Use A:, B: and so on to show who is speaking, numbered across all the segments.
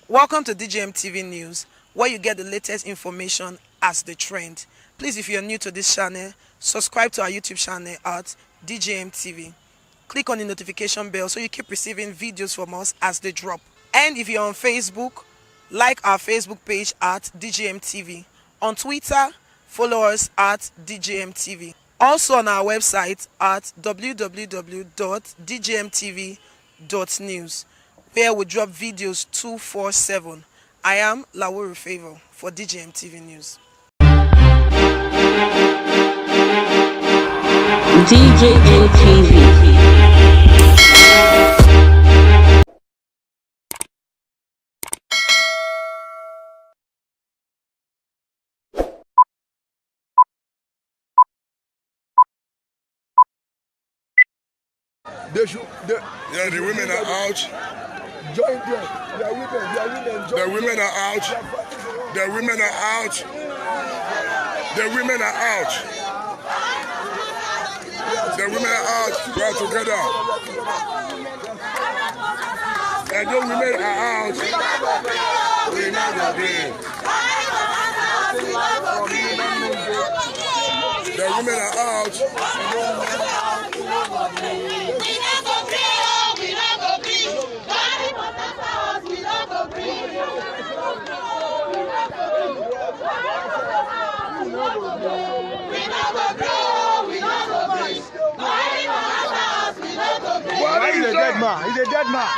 A: Welcome to DJM TV News, where you get the latest information as they trend. Please, if you're new to this channel, subscribe to our YouTube channel at DJM TV. Click on the notification bell so you keep receiving videos from us as they drop. And if you're on Facebook, like our Facebook page at DJM TV. On Twitter, follow us at DJM TV. Also on our website at www.djmtv.news, where we drop videos 247. I am Lawuru Favor for DJM TV News.
B: DJM TV.
C: The women are out. Join them. The women are out. The women are out. The women are out. The women are out. We are together. And the women are out. We never agree. The women are out.
D: He's a dead man. He's a dead man.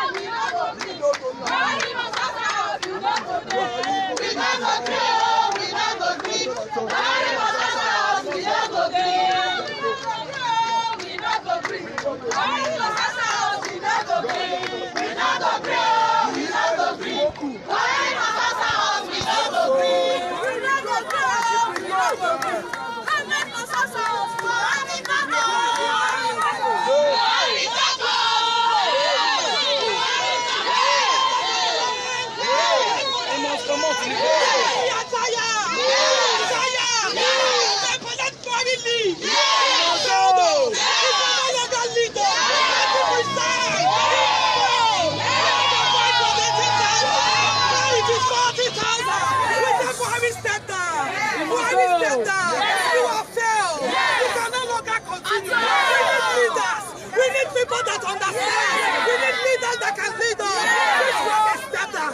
E: People that understand. We need leaders that can lead us.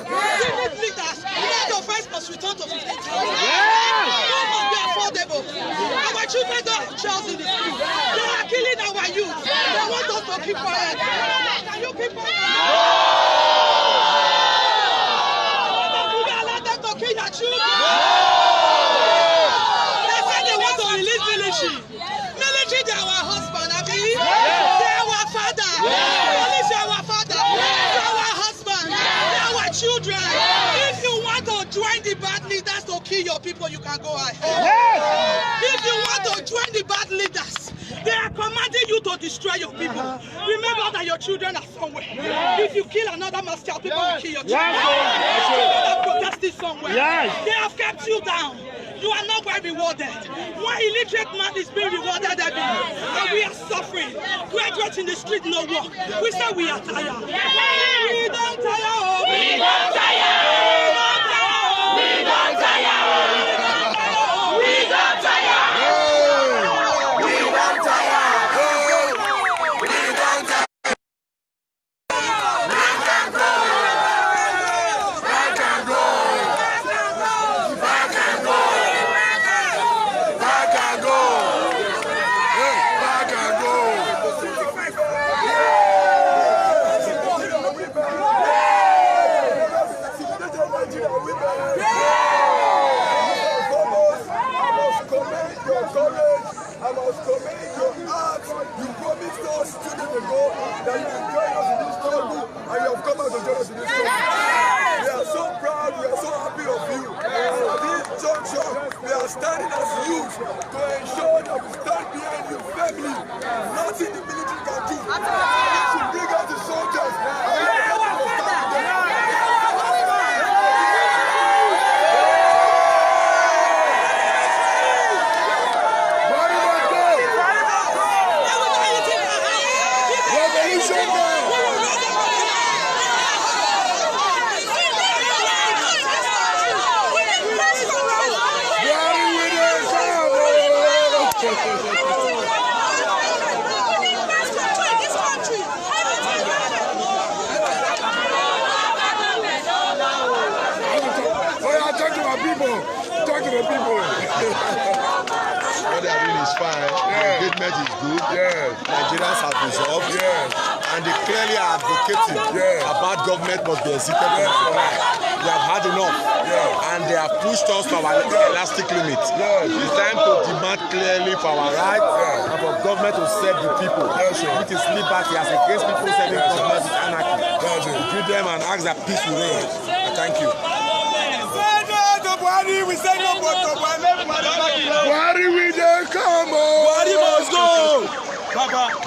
E: We need leaders. The first must return to 15,000. It must be affordable. Our children don't have jobs in the school. They are killing our youth. They want us to keep quiet. Can you keep quiet? We allow them to kill your children. They say they want to release military. Military, they are our husband. They are our father. Police are our father. They are our husband. They are our children. If you want to join the bad leaders to kill your people, you can go ahead. If you want to join the bad leaders, they are commanding you to destroy your people. Remember that your children are somewhere. If you kill another man's child, people will kill your children. People are protesting somewhere. They have kept you down. You are not well rewarded. One illiterate man is being rewarded every day. And we are suffering. Graduates in the street, no work. We say we are tired. We don't tire. We don't tire. We don't tire. We don't tire.
C: Standing as youth to ensure that we stand behind your family. Nothing the military can do. We should bring out the soldiers.
E: Revolution now!
C: people. Talk to the people.
D: What they are doing is fine. The engagement is good. Nigerians have resolved. And they clearly are advocating about government must be exited. They have had enough. And they have pushed us to our elastic limit. It's time to demand clearly for our rights and for government to serve the people. Which is liberty as against people serving government with anarchy. Give them and ask that peace will reign. Thank you.
C: Buhari, we say no more to Buhari, we dey come on.
D: Buhari must go.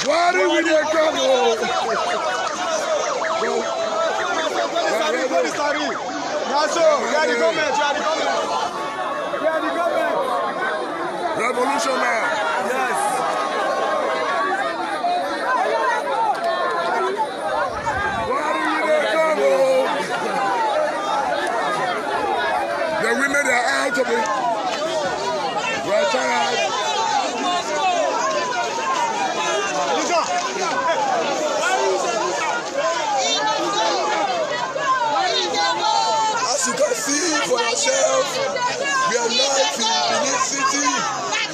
C: Buhari, we dey come on. Revolution man.
D: Yes.
C: Buhari, we dey come on. The women are out of it. We're tired. As you can see for yourself, we are live in Benin City, and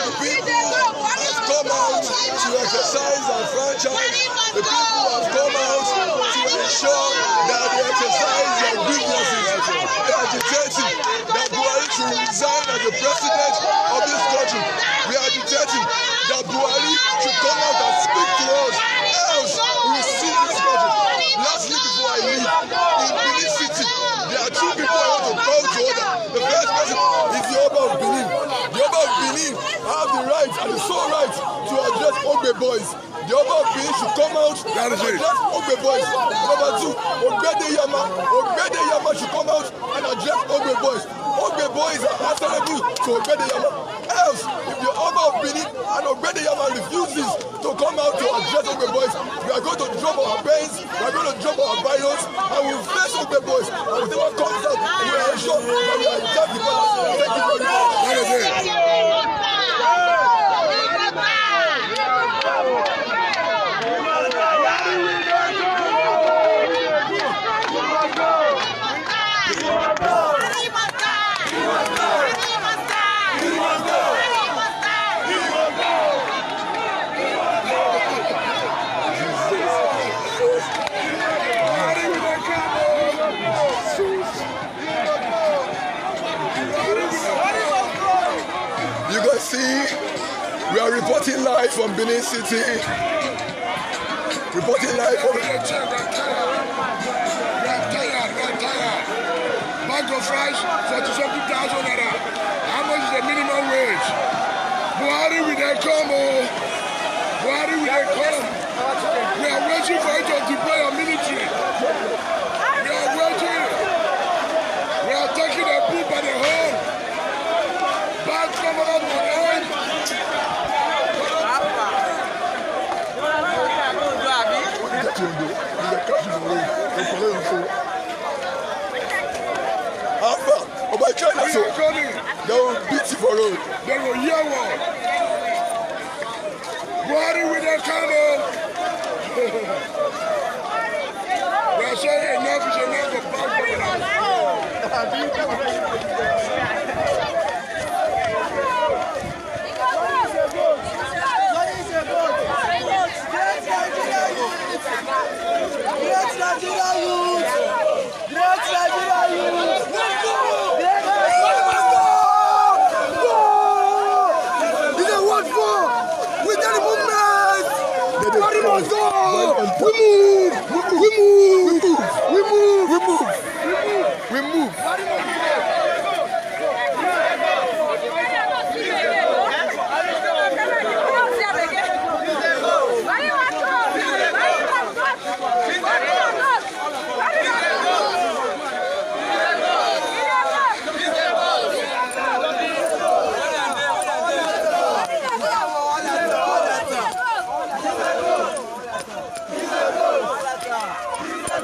C: the people have come out to exercise their franchise. The people have come out to ensure that they exercise their grievances. They are agitating that Buhari should resign as the president of this country. We are agitating that Buhari should come out and speak to us, else we will see this country. Lastly, before I leave, in Benin City, there are two people I want to call to order. The first person is the Oba of Benin. The Oba of Benin have the right and the sole right to address Ogbe boys. The Oba of Benin should come out and address Ogbe boys. Number two, Ogbede Yama should come out and address Ogbe boys. Ogbe boys are answerable to Ogbede Yama. Else, if the Oba of Benin and Ogbede Yama refuses to come out to address Ogbe boys, we are going to drop our pens, we are going to drop our violence, and we will face Ogbe boys. And whatever comes out, we are sure that we are in charge of the Thank you very much. You can see we are reporting live from Benin City. Reporting live from We're tired. Bag of rice, 47,000 naira. How much is the minimum wage? Buhari, we dey come, oh. Buhari, we dey come. We are waiting for you to deploy your military. We are waiting. We are taking a poop by the hole. Bad government will end.
D: By China, so they will beat you for road.
C: They will hear one. Buhari with their camel. We are saying enough is enough of bad
D: We move.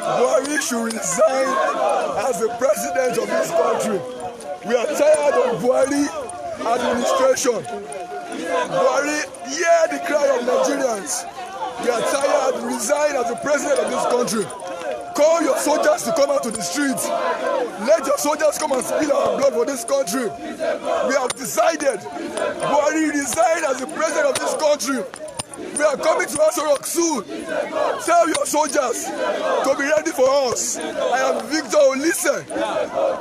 D: Buhari should resign as the president of this country. We are tired of Buhari administration. Buhari, hear the cry of Nigerians. We are tired. Resign as the president of this country.
C: Call your soldiers to come out to the streets. Let your soldiers come and spill our blood for this country. We have decided. Buhari resign as the president of this country. We are coming to Aso Rock soon. Tell your soldiers to be ready for us. I am Victor Olise.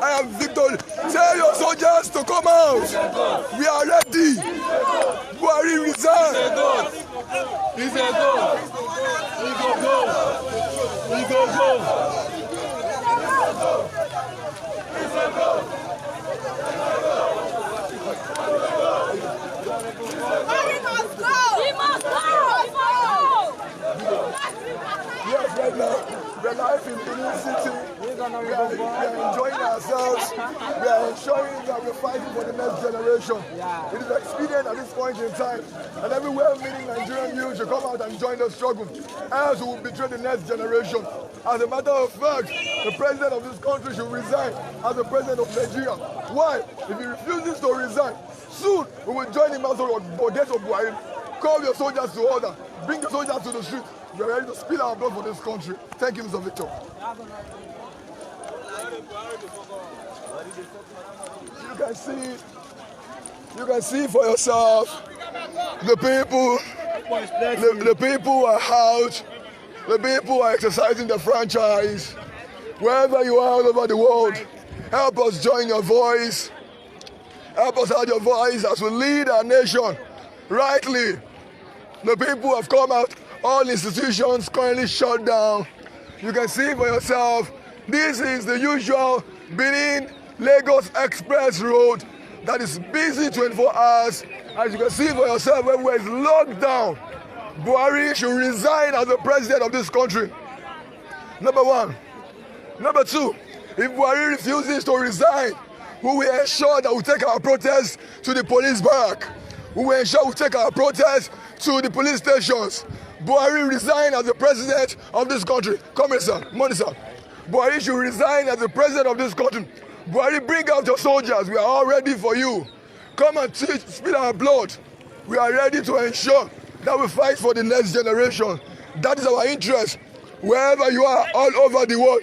C: I am Victor. Tell your soldiers to come out. We are ready. Buhari resign.
D: He's a go. He go.
C: Yes, right now, we're live in Benin City. We are enjoying ourselves. We are ensuring that we're fighting for the next generation. It is expedient at this point in time. And everywhere meeting Nigerian youth should come out and join the struggle. Else we will betray the next generation. As a matter of fact, the president of this country should resign as the president of Nigeria. Why? If he refuses to resign, soon we will join him as a death of Buhari. Call your soldiers to order. Bring the soldiers to the street. We are ready to spill our blood for this country. Thank you, Mr. Victor. You can see for yourself. The people are out. The people are exercising the franchise. Wherever you are all over the world, help us join your voice. Help us add your voice as we lead our nation rightly. The people have come out. All institutions currently shut down. You can see for yourself, this is the usual Benin-Lagos Express Road that is busy 24 hours. As you can see for yourself, everywhere is locked down. Buhari should resign as the president of this country. Number one. Number two, if Buhari refuses to resign, we will ensure that we take our protest to the police barrack. We will ensure we take our protest to the police stations. Buhari resign as the president of this country. Come here, sir. Money, sir. Buhari should resign as the president of this country. Buhari, bring out your soldiers. We are all ready for you. Come and spill our blood. We are ready to ensure that we fight for the next generation. That is our interest. Wherever you are all over the world,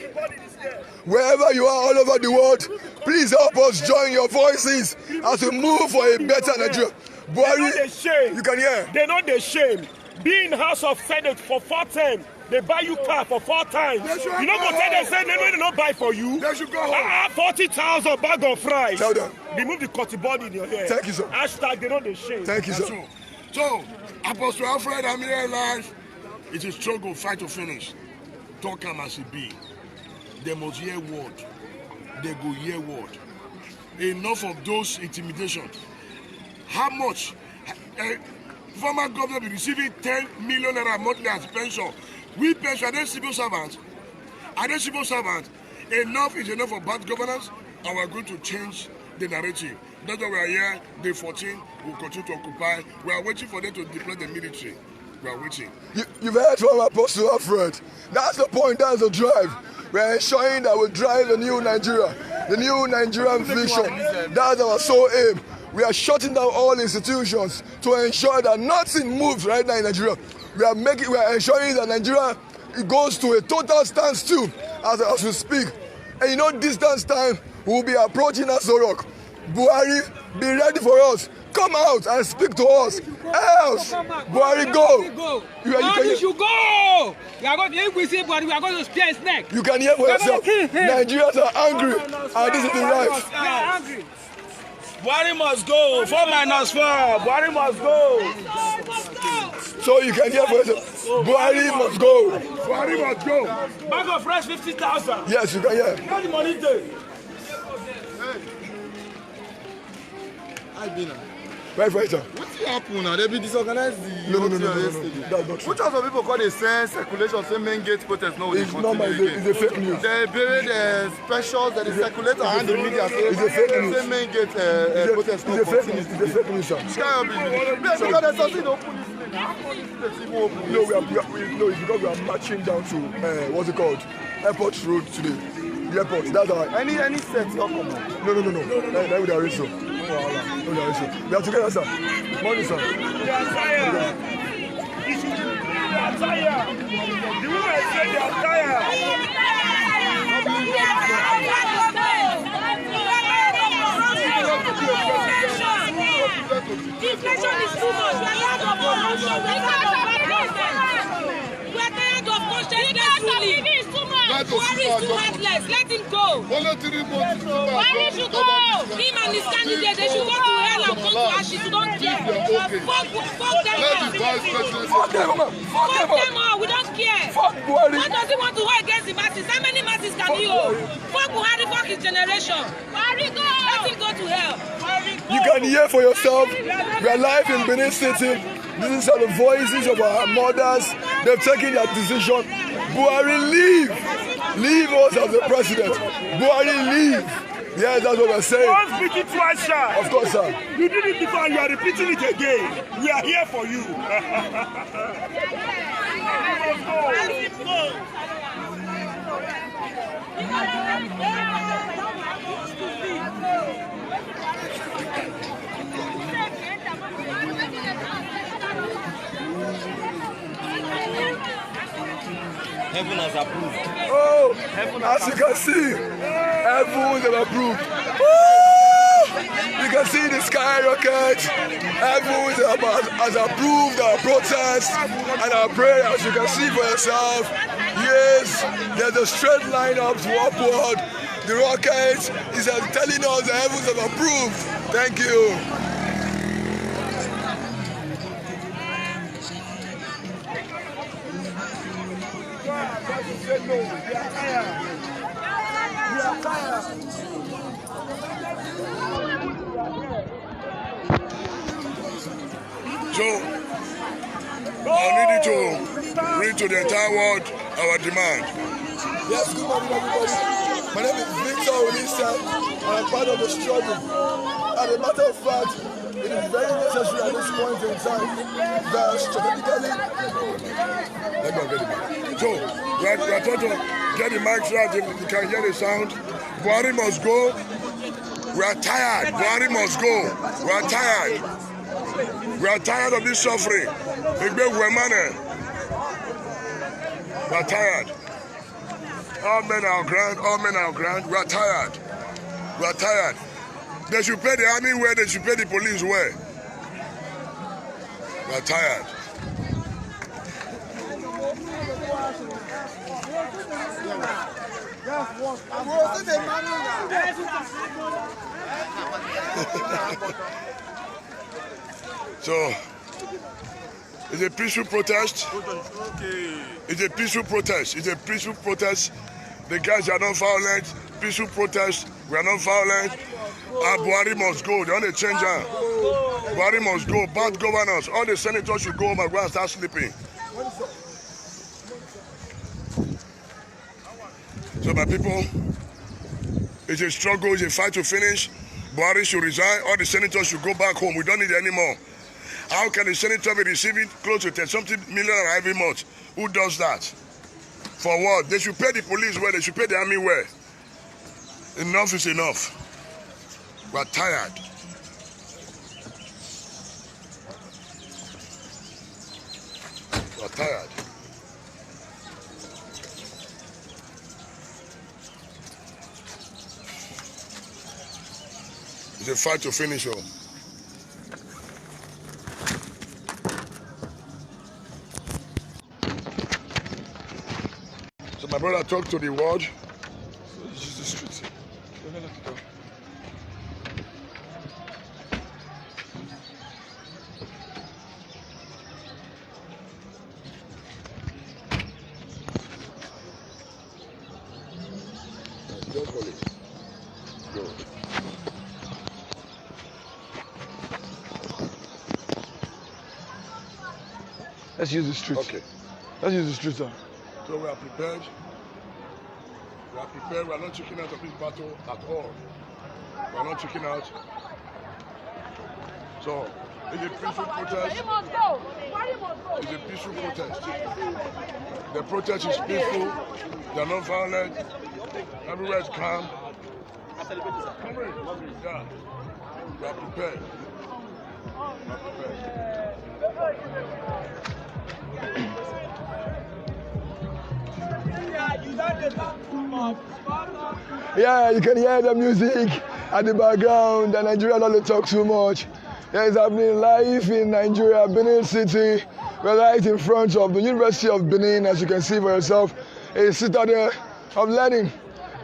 C: wherever you are all over the world, please help us join your voices as we move for a better Nigeria. Buhari, you can hear.
F: They know the shame. Be in House of Senate for 4 times. They buy you car for 4 times. You know what they say? They don't buy for you.
C: They should go home.
F: 40,000 bag of fries.
C: Tell them.
F: Remove the cutty body in your hair.
C: Thank you, sir.
F: Hashtag they know the shame.
C: Thank you, sir.
G: So, Apostle Alfred, I'm here live. It's a struggle, fight to finish. Talk am as it be. They must hear word. They go hear word. Enough of those intimidations. How much? Former governor be receiving 10 million naira monthly as pension. We pension, are they civil servants? Are they civil servants? Enough is enough of bad governance, and we're going to change the narrative. That's why we are here, day 14, we'll continue to occupy. We are waiting for them to deploy the military. We are waiting. You've heard from Apostle Alfred. That's the point, that's the drive. We're ensuring that we drive the new Nigeria, the new Nigerian vision. That's our sole aim. We are shutting down all institutions to ensure that nothing moves right now in Nigeria. We are ensuring that Nigeria goes to a total standstill as we speak. And you know, distance time will be approaching Aso Rock. Buhari, be ready for us. Come out and speak to us. Else, Buhari, go.
H: You should go. We are going to, if we see Buhari, we are going to spear his neck.
C: You can hear for yourself. Nigerians are angry, and this is the right.
H: We are angry.
F: Buhari must go. 4 minus 4. Buhari must go.
C: So you can hear for yourself. Buhari must go.
G: Buhari must go.
F: Bag of fresh 50,000.
C: Yes, you can hear.
F: Where the money there?
C: Right, sir.
D: What happened now? They be disorganized the
C: No. That's not true.
D: Which are some people call the same circulation, say main gate protest now?
C: It's not it's a fake news.
D: They bury the specials that the circulator and the media say
C: It's a fake news.
D: say main gate protest now.
C: It's a fake news. It's a fake news, sir.
D: Because there's something open this thing.
C: No, it's because we are marching down to what's it called? Airport Road today. The airport. That's our.
D: Any set not come on.
C: No. That would arrange so. We are together, sir. Morning, sir.
F: They are tired. They are tired. The women say they are tired.
E: too much. We are tired of corruption. We are tired of bad government. We are tired of conscienceless ruling. Buhari is too heartless. Let him go. Buhari should go. Him and his candidate, they should go to hell and come to ashes. You don't care. Fuck them all.
C: Fuck them all.
E: We don't care.
C: Fuck Buhari.
E: What does he want to war against the masses? How many masses can he hold? Fuck Buhari, fuck his generation. Buhari go. Let him go to hell.
C: You can hear for yourself. We are live in Benin City. These are the voices of our mothers. They've taken their decision. Buhari, leave. Leave us as the president. Buhari, leave. Yes, that's what we're saying.
F: Once speaking twice, sir.
C: Of course, sir.
F: You did it before and you are repeating it again. We are here for you.
I: Heaven has approved.
C: Oh, as you can see, everyone has approved. Woo! You can see the skyrocket. Everyone has approved our protest and our prayer. As you can see for yourself, yes, there's a straight line up to upward. The rocket is telling us the heavens have approved. Thank you. No, we are tired. We are tired.
G: So, I need you to read to the entire world our demand.
C: Yes, good morning, everybody. My name is Victor Olisa, and I'm part of the struggle. As a matter of fact, it is very necessary at this point in time that strategically.
G: So, we are trying to get the mic so that you can hear the sound. Buhari must go. We are tired. Buhari must go. We are tired. We are tired of this suffering. We are tired. All men are grand. All men are grand. We are tired. We are tired. They should pay the army where they should pay the police where. We are tired. So, it's a peaceful protest. It's a peaceful protest. It's a peaceful protest. The guys are not violent. Peaceful protest. We are not violent. And Buhari must go. They want to change her. Buhari must go. Bad governance. All the senators should go home and go and start sleeping. So my people, it's a struggle, it's a fight to finish. Buhari should resign, all the senators should go back home. We don't need it anymore. How can a senator be receiving close to 10-something million every month? Who does that? For what? They should pay the police where, they should pay the army where. Enough is enough. We're tired. We're tired. It's a fight to finish home. So my brother talked to the world. It's the street. Don't call it. Go.
C: Let's use the street.
G: Okay.
C: Let's use the street, sir.
G: So we are prepared. We are prepared. We are not checking out of this battle at all. We are not checking out. So it's a peaceful protest. It's a peaceful protest. The protest is peaceful. They are not violent. Everywhere is calm. Yeah. We are prepared. We are prepared.
C: Yeah, you can hear the music at the background. The Nigerian don't talk too much. It's happening live in Nigeria, Benin City. We're right in front of the University of Benin, as you can see for yourself, a citadel of learning.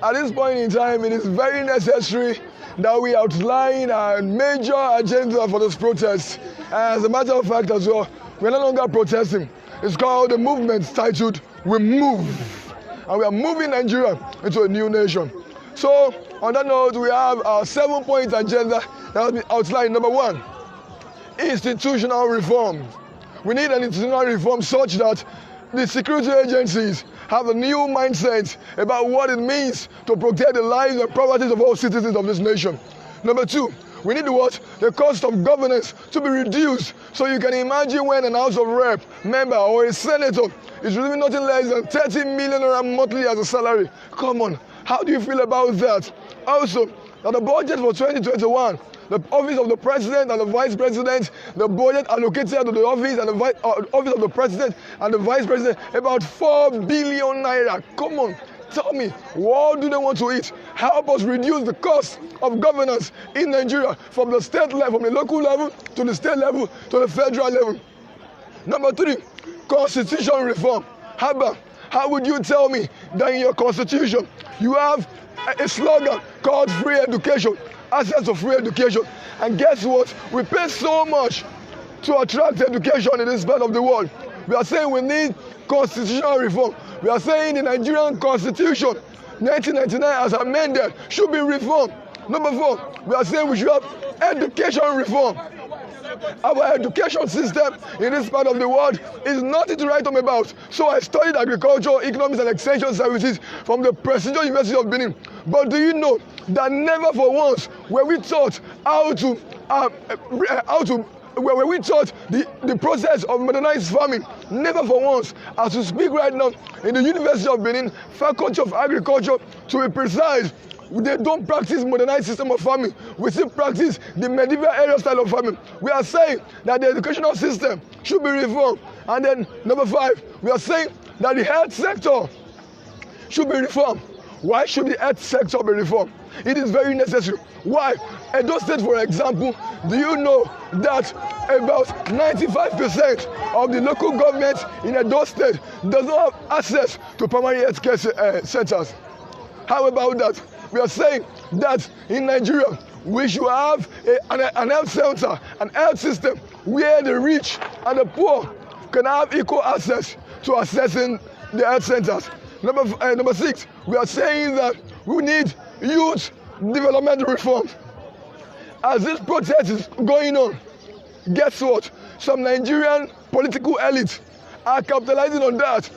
C: At this point in time, it is very necessary that we outline a major agenda for this protest. As a matter of fact as well, we're no longer protesting. It's called the movement titled We Move. And we are moving Nigeria into a new nation. So, on that note, we have our 7-point agenda that has been outlined. Number 1, institutional reform. We need an institutional reform such that the security agencies have a new mindset about what it means to protect the lives and properties of all citizens of this nation. Number 2, we need the cost of governance to be reduced. So you can imagine when an House of Rep member or a senator is receiving nothing less than 30 million naira monthly as a salary. Come on, how do you feel about that? Also, now the budget for 2021, the office of the president and the vice president, the budget allocated to the office and the office of the president and the vice president, about 4 billion naira. Come on, tell me, what do they want to eat? Help us reduce the cost of governance in Nigeria from the state level, from the local level to the state level to the federal level. Number 3, constitution reform. How would you tell me that in your constitution you have a slogan called free education, access to free education? And guess what? We pay so much to attract education in this part of the world. We are saying we need constitutional reform. We are saying the Nigerian Constitution, 1999 as amended, should be reformed. Number 4, we are saying we should have education reform. Our education system in this part of the world is nothing to write home about. So I studied agriculture, economics and extension services from the prestigious University of Benin. But do you know that never for once were we taught where we taught the process of modernized farming? Never for once. As we speak right now, in the University of Benin, Faculty of Agriculture, to be precise, they don't practice modernized system of farming. We still practice the medieval area style of farming. We are saying that the educational system should be reformed. And then number 5, we are saying that the health sector should be reformed. Why should the health sector be reformed? It is very necessary. Why? Edo State, for example, do you know that about 95% of the local government in Edo State does not have access to primary health care centers? How about that? We are saying that in Nigeria, we should have an health center, an health system where the rich and the poor can have equal access to accessing the health centers. Number 6, we are saying that we need youth development reform. As this protest is going on, guess what? Some Nigerian political elites are capitalizing on that,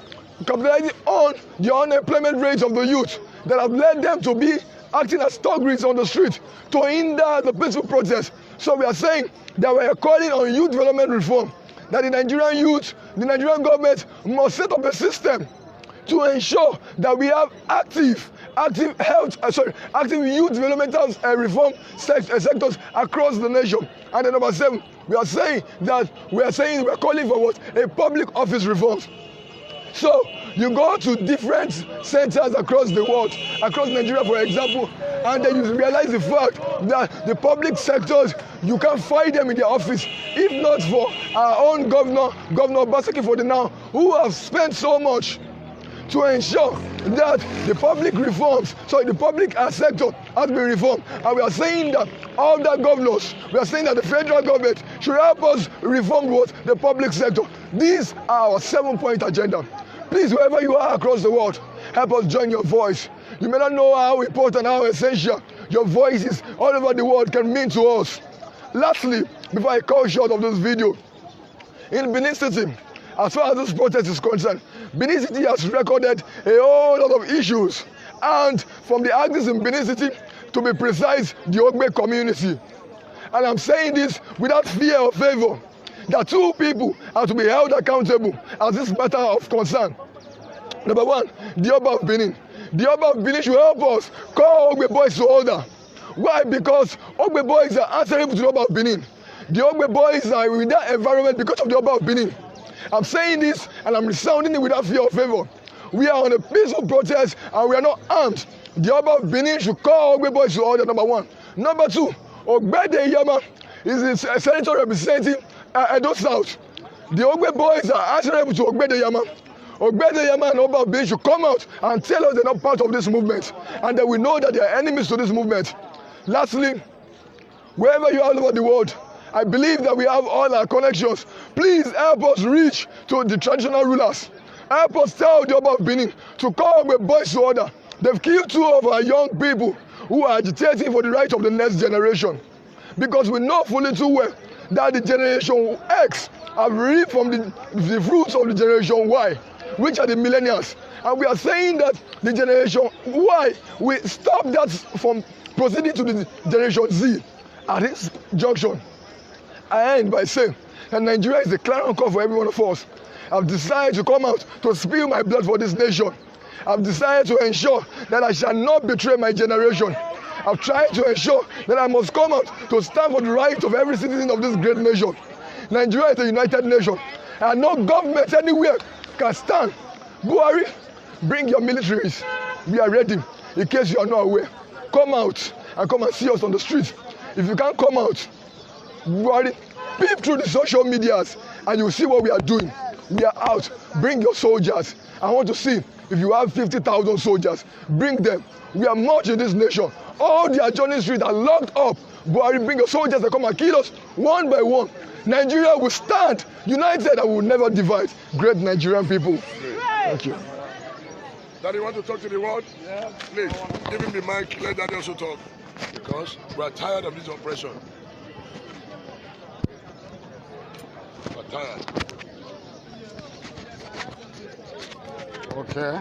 C: capitalizing on the unemployment rate of the youth that have led them to be acting as thuggeries on the street to hinder the peaceful protest. So we are saying that we are calling on youth development reform, that the Nigerian youth, the Nigerian government must set up a system to ensure that we have active youth developmental reform sectors across the nation. And then number 7, we are calling for what? A public office reform. So you go to different centers across the world, across Nigeria, for example, and then you realize the fact that the public sectors, you can't find them in their office. If not for our own Governor Basaki for the now, who have spent so much to ensure that the public sector has been reformed. And we are saying that all the governors, we are saying that the federal government should help us reform the public sector. These are our 7-point agenda. Please, wherever you are across the world, help us join your voice. You may not know how important, how essential your voices all over the world can mean to us. Lastly, before I call short of this video, in Benin City, as far as this protest is concerned, Benin City has recorded a whole lot of issues. And from the axis in Benin City, to be precise, the Ogbe community. And I'm saying this without fear or favor, that 2 people are to be held accountable as this matter of concern. Number 1, the Oba of Benin. The Oba of Benin should help us call Ogbe boys to order. Why? Because Ogbe boys are answerable to the Oba of Benin. The Ogbe boys are in that environment because of the Oba of Benin. I'm saying this and I'm resounding it without fear or favor. We are on a peaceful protest and we are not armed. The Oba of Benin should call Ogbe boys to order, number 1. Number 2, Ogbede Iyama He's a senator representing Edo South. The Ogbe boys are answerable to Ogbede Yama. Ogbede Yama and Oba Obi should come out and tell us they're not part of this movement, and that we know that they are enemies to this movement. Lastly, wherever you are all over the world, I believe that we have all our connections. Please help us reach to the traditional rulers. Help us tell the Oba of Benin to call Ogbe boys to order. They've killed 2 of our young people who are agitating for the right of the next generation. Because we know fully too well that the generation X have reaped from the fruits of the generation Y, which are the millennials. And we are saying that the generation Y will stop that from proceeding to the generation Z. At this junction, I end by saying that Nigeria is the clarion call for every one of us. I've decided to come out to spill my blood for this nation. I've decided to ensure that I shall not betray my generation. I've tried to ensure that I must come out to stand for the right of every citizen of this great nation. Nigeria is a united nation, and no government anywhere can stand. Buhari, bring your militaries. We are ready. In case you are not aware, come out and come and see us on the street. If you can't come out, Buhari, peep through the social medias and you'll see what we are doing. We are out. Bring your soldiers. I want to see if you have 50,000 soldiers. Bring them. We are marching this nation. All the adjoining streets are locked up. Buhari, bring your soldiers and come and kill us one by one. Nigeria will stand united and will never divide. Great Nigerian people. Thank you.
G: Daddy, want to talk to the world? Yeah. Please, give him the mic. Let Daddy also talk. Because we are tired of this oppression. We are tired.
J: Okay.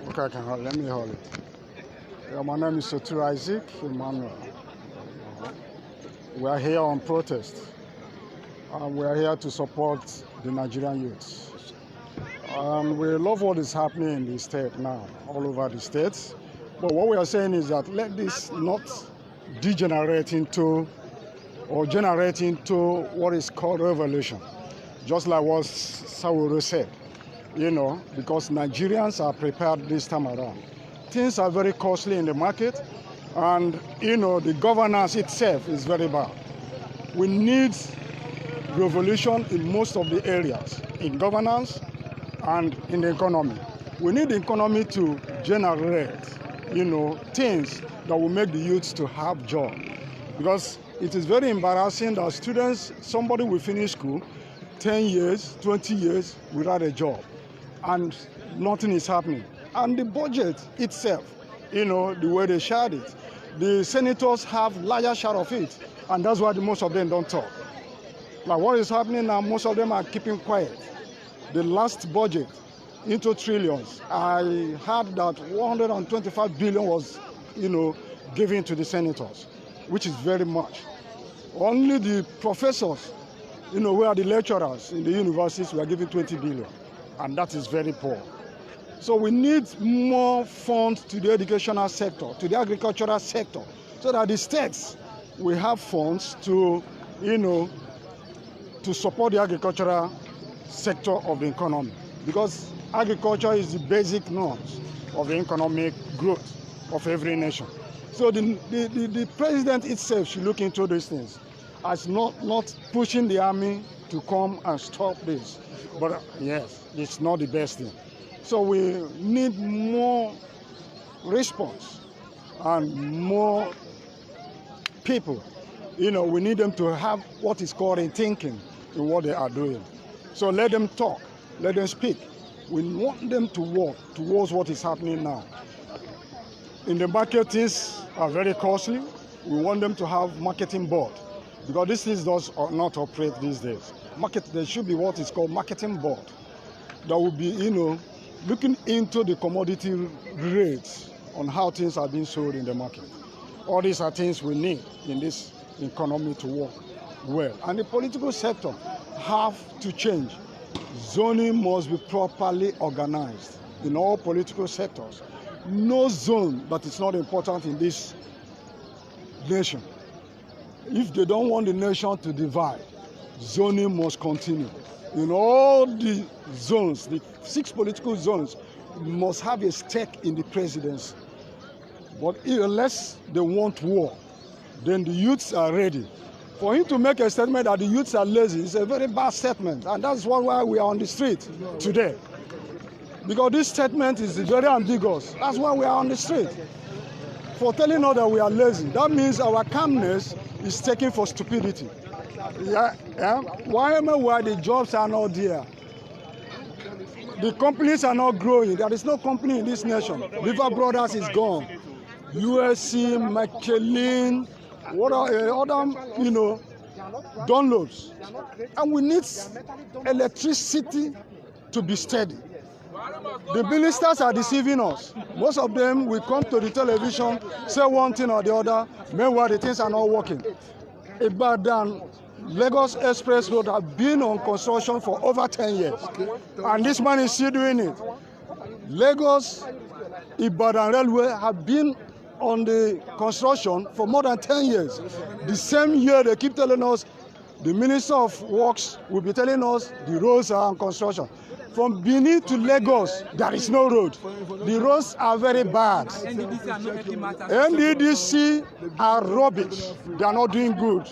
J: Okay, I can hold. Let me hold it. Yeah, my name is Sotur Isaac Emmanuel. We are here on protest. We are here to support the Nigerian youths. We love what is happening in the state now, all over the states. But what we are saying is that let this not degenerate into or generate into what is called revolution. Just like what Sawuru said, you know, because Nigerians are prepared this time around. Things are very costly in the market, and, you know, the governance itself is very bad. We need revolution in most of the areas, in governance and in the economy. We need the economy to generate, you know, things that will make the youths to have job. Because it is very embarrassing that students, somebody will finish school, 10 years, 20 years without a job, and nothing is happening. And the budget itself, you know, the way they shared it, the senators have larger share of it, and that's why most of them don't talk. Like what is happening now, most of them are keeping quiet. The last budget, into trillions, I heard that 125 billion was, you know, given to the senators, which is very much. Only the professors, you know, where the lecturers in the universities were given 20 billion, and that is very poor. So we need more funds to the educational sector, to the agricultural sector, so that the states will have funds to, you know, to support the agricultural sector of the economy. Because agriculture is the basic norms of the economic growth of every nation. So the president itself should look into these things, as not pushing the army to come and stop this. But yes, it's not the best thing. So we need more response and more people. You know, we need them to have what is called a thinking in what they are doing. So let them talk, let them speak. We want them to work towards what is happening now. In the market, things are very costly. We want them to have marketing board, because this thing does not operate these days. There should be what is called marketing board that will be, you know, looking into the commodity rates on how things are being sold in the market. All these are things we need in this economy to work well. And the political sector have to change. Zoning must be properly organized in all political sectors. No zone that is not important in this nation. If they don't want the nation to divide, zoning must continue. In all the zones, the 6 political zones must have a stake in the presidency. But unless they want war, then the youths are ready. For him to make a statement that the youths are lazy is a very bad statement, and that's why we are on the street today. Because this statement is very ambiguous. That's why we are on the street. For telling us that we are lazy, that means our calmness is taken for stupidity. Why the jobs are not there? The companies are not growing. There is no company in this nation. River Brothers is gone. USC, McKellen, what are other, Dunlops. And we need electricity to be steady. The ministers are deceiving us. Most of them will come to the television, say one thing or the other, meanwhile the things are not working. Ibadan, Lagos Express Road have been on construction for over 10 years. And this man is still doing it. Lagos, Ibadan Railway have been on the construction for more than 10 years. The same year they keep telling us, the Minister of Works will be telling us the roads are on construction. From Benin to Lagos, there is no road. The roads are very bad. NDDC are rubbish. They are not doing good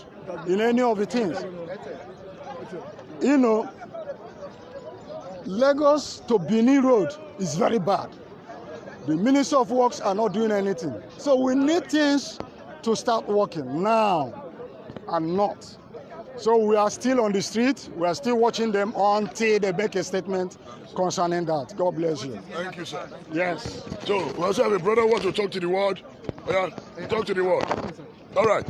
J: in any of the things. Lagos to Benin Road is very bad. The Minister of Works are not doing anything. So we need things to start working now and not. So we are still on the street. We are still watching them until they make a statement concerning that. God bless you.
G: Thank you, sir.
J: Yes.
G: So, we also have a brother who wants to talk to the world. Yeah, talk to the world. All right.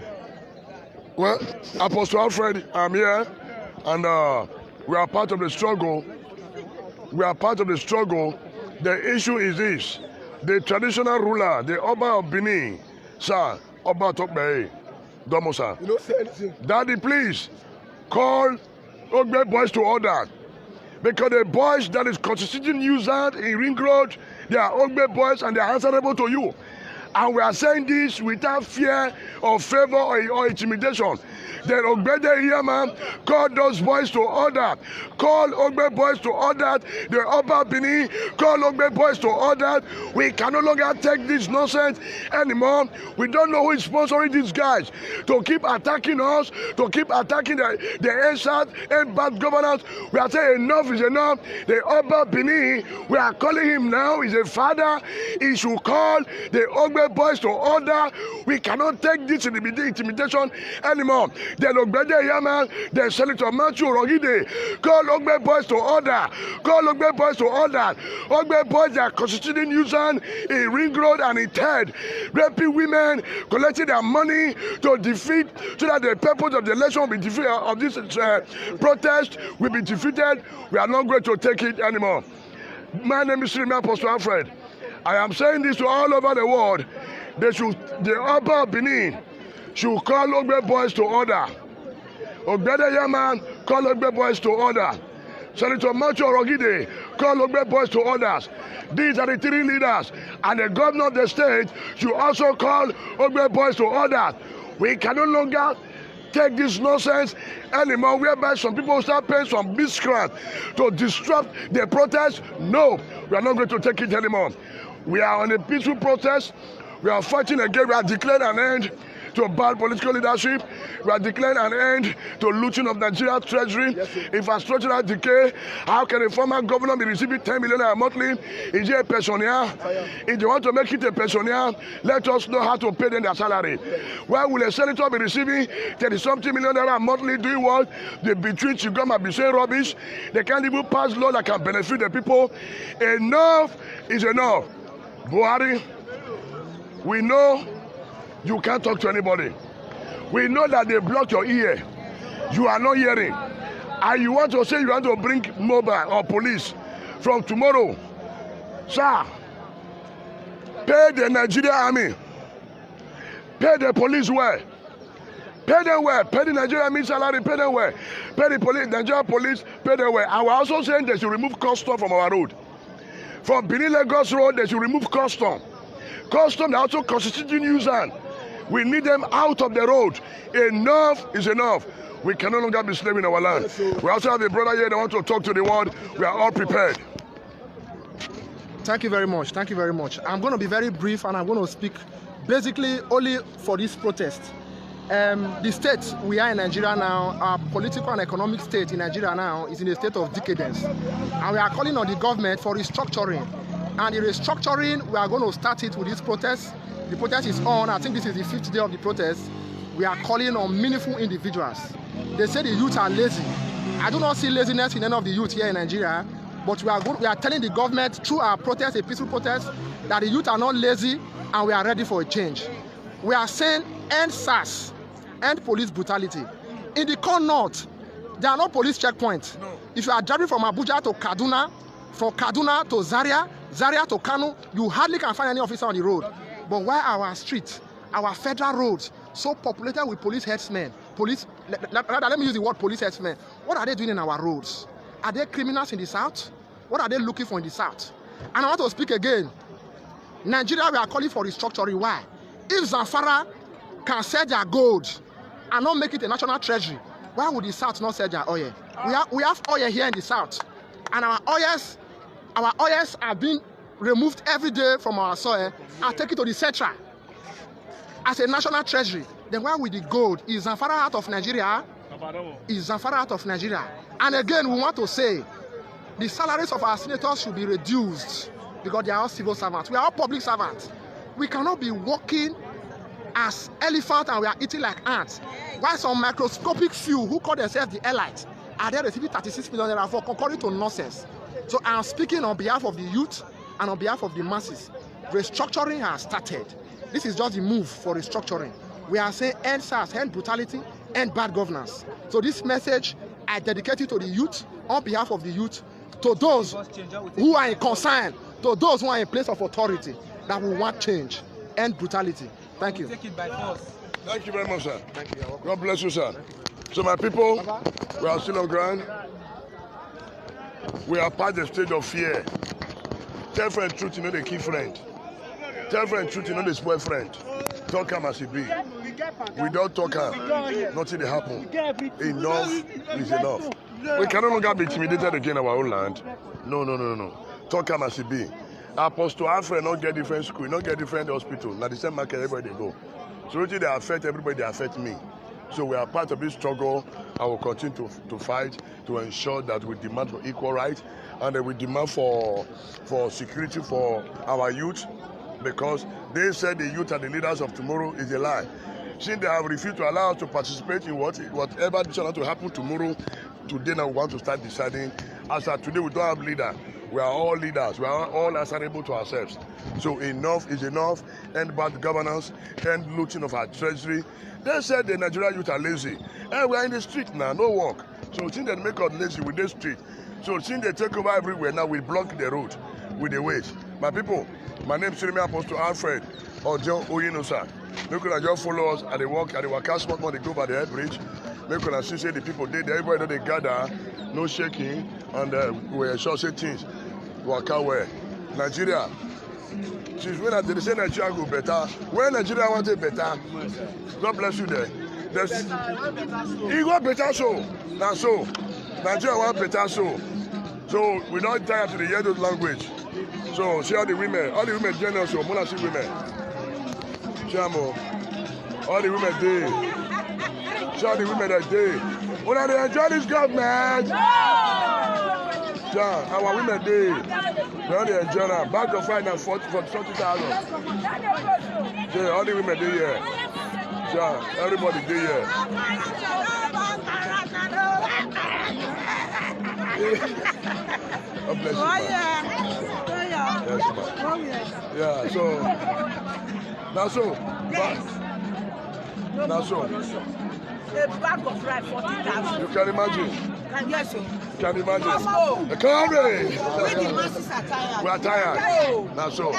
G: Well, Apostle Alfred, I'm here, and we are part of the struggle. We are part of the struggle. The issue is this. The traditional ruler, the Oba of Benin, sir, Oba Tokbe, Domo, sir.
C: You don't say anything.
G: Daddy, please, call Ogbe boys to order. Because the boys that is constituting users in Ring Road, they are Ogbe boys and they are answerable to you. And we are saying this without fear or favor or intimidation. Then Ogbede here, man, call those boys to order. Call Ogbe boys to order. The Oba Benin, call Ogbe boys to order. We can no longer take this nonsense anymore. We don't know who is sponsoring these guys to keep attacking us, to keep attacking the ASAT and bad governance. We are saying enough is enough. The Oba Benin, we are calling him now. He's a father. He should call the Ogbe boys to order. We cannot take this intimidation anymore. Then Ogbede Yaman, then Senator Matthew Rogide, call Ogbe boys to order. Call Ogbe boys to order. Ogbe boys are constituting users in Ring Road and in TED, raping women, collecting their money to defeat, so that the purpose of the election will be defeated, of this protest will be defeated. We are not going to take it anymore. My name is Apostle Alfred. I am saying this to all over the world. The Oba Benin should call Ogbe boys to order. Ogbede Yaman, call Ogbe boys to order. Senator Matthew Rogide, call Ogbe boys to orders. These are the three leaders. And the governor of the state should also call Ogbe boys to order. We can no longer take this nonsense anymore, whereby some people start paying some miscreants to disrupt the protest. No, we are not going to take it anymore. We are on a peaceful protest. We are fighting again. We are declaring an end to bad political leadership. We are declaring an end to looting of Nigeria's treasury, infrastructural decay. How can a former governor be receiving 10 million monthly? Is he a pensioner? If they want to make it a pensioner, let us know how to pay them their salary. Why will a senator be receiving 30-something million monthly doing what? They between Chigom and be saying rubbish. They can't even pass law that can benefit the people. Enough is enough. Buhari, we know you can't talk to anybody. We know that they blocked your ear. You are not hearing. And you want to say you want to bring mobile or police from tomorrow. Sir, pay the Nigerian army. Pay the police well. Pay them well. Pay the Nigerian army salary. Pay them well. Pay the police, Nigerian police. Pay them well. And we're also saying they should remove custom from our road. From Benin Lagos Road, they should remove custom. Custom are also constituting users. We need them out of the road. Enough is enough. We can no longer be slaves in our land. We also have a brother here that wants to talk to the world. We are all prepared.
K: Thank you very much. Thank you very much. I'm going to be very brief and I'm going to speak basically only for this protest. The state we are in Nigeria now, our political and economic state in Nigeria now is in a state of decadence. And we are calling on the government for restructuring. And the restructuring, we are going to start it with this protest. The protest is on. I think this is the 5th day of the protest. We are calling on meaningful individuals. They say the youth are lazy. I do not see laziness in any of the youth here in Nigeria, but we are telling the government through our protest, a peaceful protest, that the youth are not lazy and we are ready for a change. We are saying end SARS, end police brutality. In the core north, there are no police checkpoints. No. If you are driving from Abuja to Kaduna, from Kaduna to Zaria, Zaria to Kano, you hardly can find any officer on the road. But why our streets, our federal roads, so populated with police headsmen, let me use the word police headsmen, what are they doing in our roads? Are they criminals in the south? What are they looking for in the south? And I want to speak again. Nigeria, we are calling for restructuring. Why? If Zamfara can sell their gold and not make it a national treasury, why would the south not sell their oil? We have oil here in the south, and our oils are being removed every day from our soil and taken to the central as a national treasury. Then why would the gold? Is Zamfara out of Nigeria? Is Zamfara out of Nigeria? And again, we want to say the salaries of our senators should be reduced because they are all civil servants. We are all public servants. We cannot be working as elephants and we are eating like ants. Why some microscopic few who call themselves the elite are they receiving 36 million naira for concurring to nonsense? So I am speaking on behalf of the youth and on behalf of the masses. Restructuring has started. This is just the move for restructuring. We are saying end SARS, end brutality, end bad governance. So this message I dedicate it to the youth, on behalf of the youth, to those who are in concern, to those who are in place of authority, that will want change, end brutality. Thank you.
G: Thank you very much, sir. Thank you. God bless you, sir. So my people, we are still on ground. We are past the stage of fear. Tell friend truth, you know the key friend. Tell friend truth, you know the spoil friend. Talk him as he be. We don't talk him. Nothing will happen. Enough is enough. We can no longer be intimidated again in our own land. No. Talk him as he be. Apostle Alfred not get different school, not get different hospital. Now the same market everybody they go. So they affect everybody, they affect me. So we are part of this struggle. I will continue to fight to ensure that we demand for equal rights and we demand for security for our youth, because they said the youth are the leaders of tomorrow is a lie. Since they have refused to allow us to participate in whatever decision to happen tomorrow, today now we want to start deciding. As of today, we don't have leader. We are all leaders. We are all answerable to ourselves. So enough is enough. End bad governance. End looting of our treasury. They said the Nigerian youth are lazy. And we are in the street now, no work. So since they make us lazy with the street, so since they take over everywhere, now we block the road with the weight. My people, my name is Apostle Alfred Ojo Oyinosa. Make sure just follow us at the walk, at the Waka Spot, when they go by the air bridge. Make sure see say the people there, everybody they gather, no shaking, and we sure say things. Waka where Nigeria. Since when they say Nigeria go better, when Nigeria want it better, God bless you there. He got better so. Now so. Nigeria want better so. So we don't tie up to the Edo language. So see all the women join us, so Mona see women. Chamo. All the women there. See all the women that day. When they enjoy this government. Yeah, our women there. They only enjoy now. Back of right now 40,000. Yeah, all the women there here. Yeah, everybody there here. God bless you, yeah, so now so.
E: A bag of rice 40,000.
G: You can imagine.
E: Yes, sir.
G: Can imagine.
E: Come the masses are tired.
G: We are tired. Now so.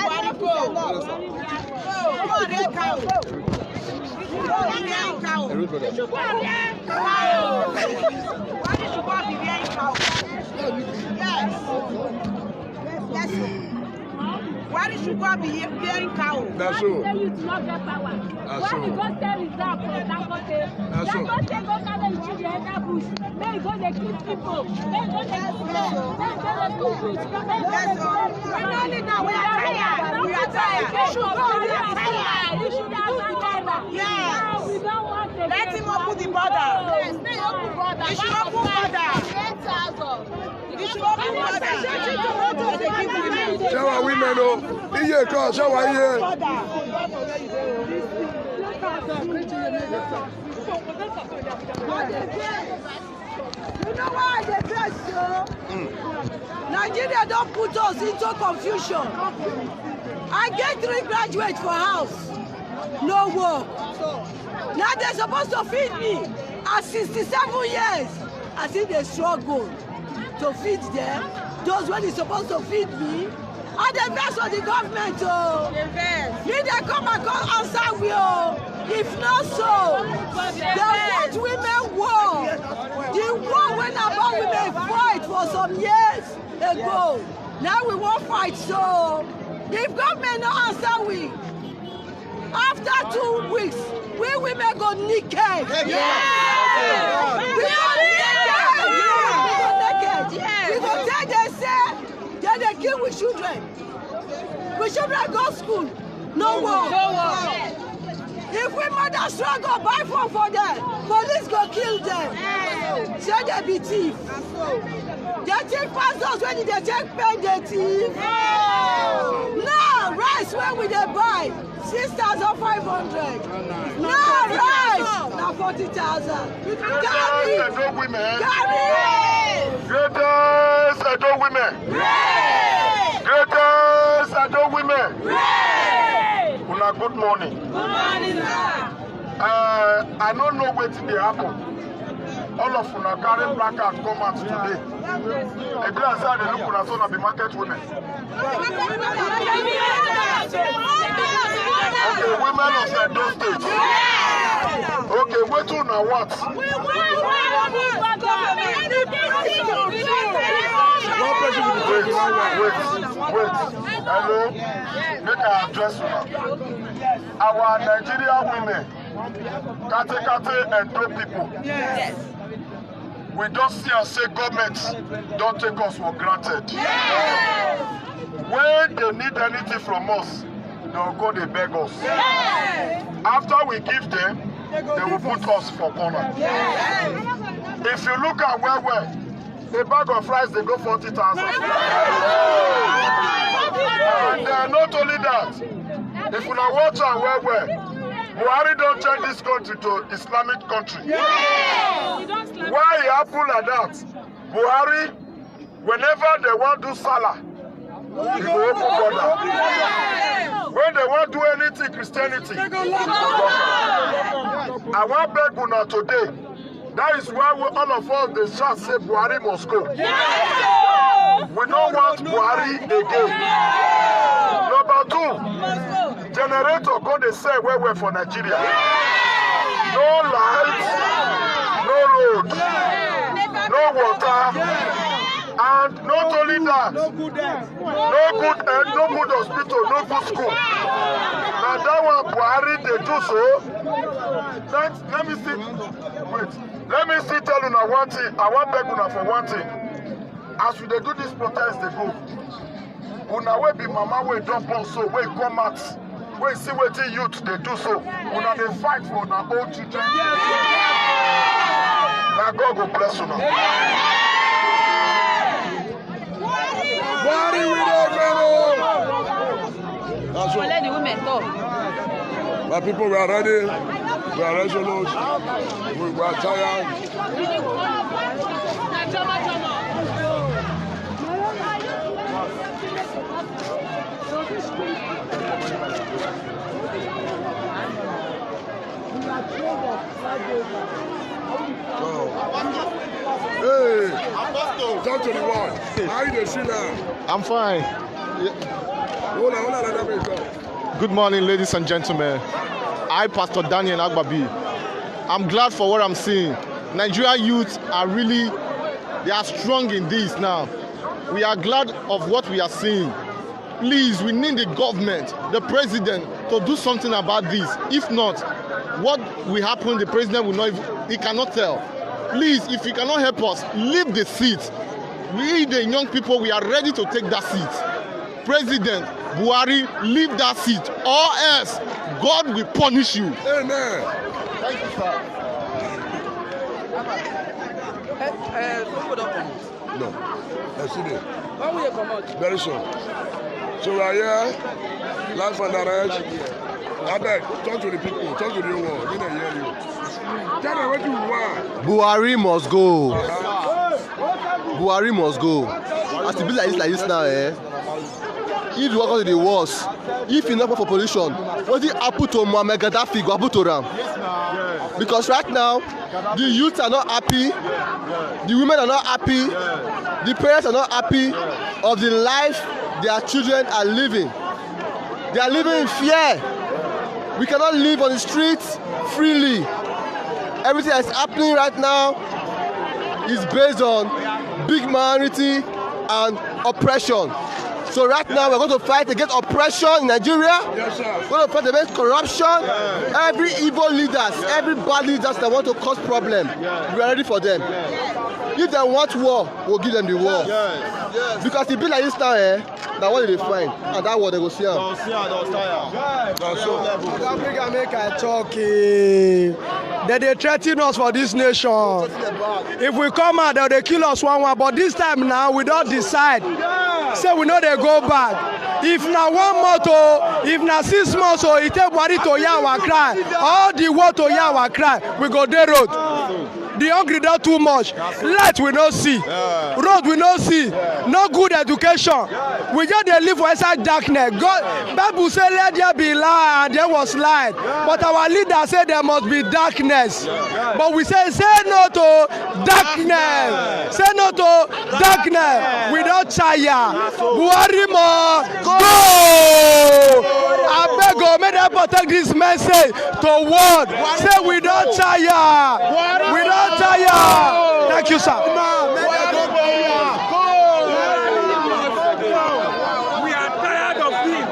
E: Why did you go be hearing cow?
G: That's so.
L: Why you not get power? Why you go tell reserve for Dangote? Dangote go carry you to the other bush. May you go dey kill people. May you go dey kill people. May you go dey kill people.
E: We don't need now. We are tired. We are tired.
L: You should have tired. Yeah.
E: Yes.
L: We don't want
E: Let him open the border.
L: Yes, let him open border.
E: He should open border.
L: 8,000.
E: He should open border.
C: Shower women, oh. Iye kan, shower iye.
E: You know why they dress so? Nigeria don't put us into confusion. I get 3 graduates for house. No work. Now they're supposed to feed me at 67 years. I think they struggle to feed them. Those when they supposed to feed me. And they vex on the government, oh. If they come and answer we, oh. If not so, they want women war. The war when about women fight for some years ago. Now we won't fight, so if government no answer we, after 2 weeks, we women go naked. Yeah. We go naked. We go tell they say, they kill with children. We children go school. No war. If we mother struggle, buy phone for them. Police go kill them. Say they be thief. They take pastors when they take pay, they thief. Now rice when we they buy 6,500. Now rice now 40,000. Carry.
C: Greatest Edo women. Greatest Edo women. Una good morning.
E: Good morning, sir.
C: I don't know what they happen. All of una carry placards come out today. A glass side they look una so na be market women. Okay, women of Edo State. Okay, wait till now what? Wait. Hello? Make I address you now. Our Nigerian women, Kate and Edo people. Yes. We don't see and say government don't take us for granted. Yes. When they need anything from us, they'll go they beg us. Yes. After we give them, they will put us for corner. Yes. If you look at where a bag of rice they go 40,000. And not only that, if you now watch and where Buhari don't change this country to Islamic country. Yes. Why it happen like that? Buhari, whenever they want to do Salah, he go open border. When they want to do anything Christianity, I want beg una today. That is why all of us they shall say Buhari must go. Yes. We don't want Buhari again. Yes. Number 2, generator go they say where we're for Nigeria. Yes. No lights, no road, no water, and not only that, no good hospital, no good school. Now that one Buhari they do so. Let me see. Wait. Let me still tell you now one thing. I want beg una for one thing. As we do this protest, they go. Una we be mama we don't born so we come out. We see what the youth they do so. Una they fight for our own children. Now God go bless una. Buhari we don't go. Let the women talk. My people, we are ready. We are resolute. We are tired. Hey, talk to the one. How are you doing now?
K: I'm fine.
C: Hold on.
K: Good morning, ladies and gentlemen. I, Pastor Daniel Agbabi. I'm glad for what I'm seeing. Nigerian youth are really, they are strong in this now. We are glad of what we are seeing. Please, we need the government, the president, to do something about this. If not, what will happen, the president will not, he cannot tell. Please, if you cannot help us, leave the seat. We, the young people, we are ready to take that seat. President Buhari, leave that seat, or else God will punish you.
C: Amen.
D: Thank you, sir. No. Yesterday.
H: When will you come out?
G: Very soon. So we are here, live and direct. I beg, talk to the people, talk to the world. They don't hear you. Tell them what you want.
D: Buhari must go. Buhari must go. As it be like this now, if you walk to the walls, if you not for pollution, what did happen to Muammar Gaddafi go happen to them? Because right now, the youth are not happy, the women are not happy, the parents are not happy of the life their children are living. They are living in fear. We cannot live on the streets freely. Everything that is happening right now is based on big minority and oppression. So right now we're going to fight against oppression in Nigeria.
G: Yes, sir.
D: We're going to fight against corruption. Every evil leaders, every bad leaders that want to cause problem, we are ready for them. If they want war, we'll give them the war. Because it be like this now, that what they find, and that war they go see them.
K: Africa make a talk. They threaten us for this nation. If we come out, they kill us one. But this time now, we don't decide. Say we know they go back. If na 1 month, if na 6 months, it take Buhari to hear our cry. All the world to hear our cry. We go the road. The hungry don't too much. Light we no see. Road we no see. No good education. We just dey live for inside darkness. God, Bible say let there be light, and there was light. But our leader say there must be darkness. But we say no to darkness. Say no to darkness. We don't tire. Buhari must go. I beg God, may they protect this message to world. Say we don't tire. We don't tire. Thank you, sir.
F: We are tired of him.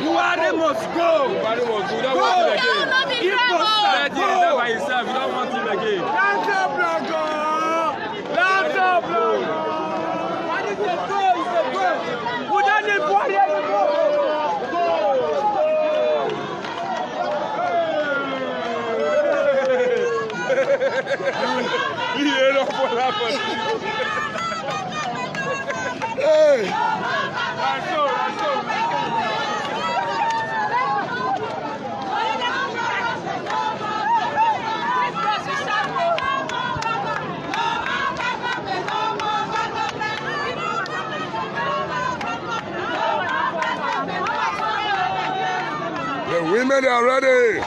F: Buhari must go. Buhari must go. We don't want him again. If Buhari is by himself, we don't want him again. We don't need Buhari anymore.
G: Hey! The women are ready.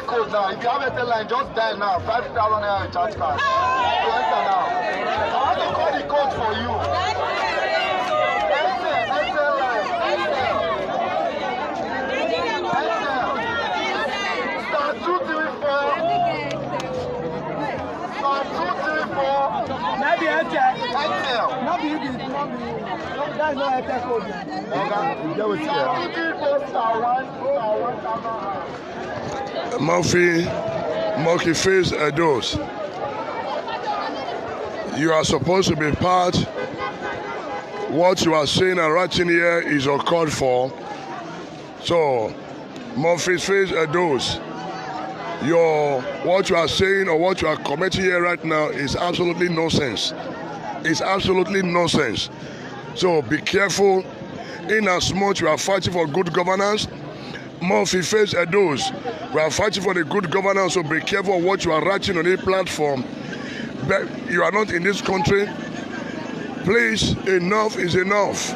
D: Code now. If you have a line, just dial now. 5,000 naira recharge card. You enter now. I want to call the code for you. Enter line. Star 234. Star 234.
K: Maybe enter.
D: Enter.
K: That's not enter code.
D: Star 234. Star 1.
G: Monkey face Edos. You are supposed to be part. What you are saying and writing here is uncalled for. So, Monkey face Edos. What you are saying or what you are commenting here right now is absolutely nonsense. It's absolutely nonsense. So be careful. In as much you are fighting for good governance, Murphy face Edos. We are fighting for the good governance, so be careful of what you are writing on a platform. But you are not in this country. Please, enough is enough.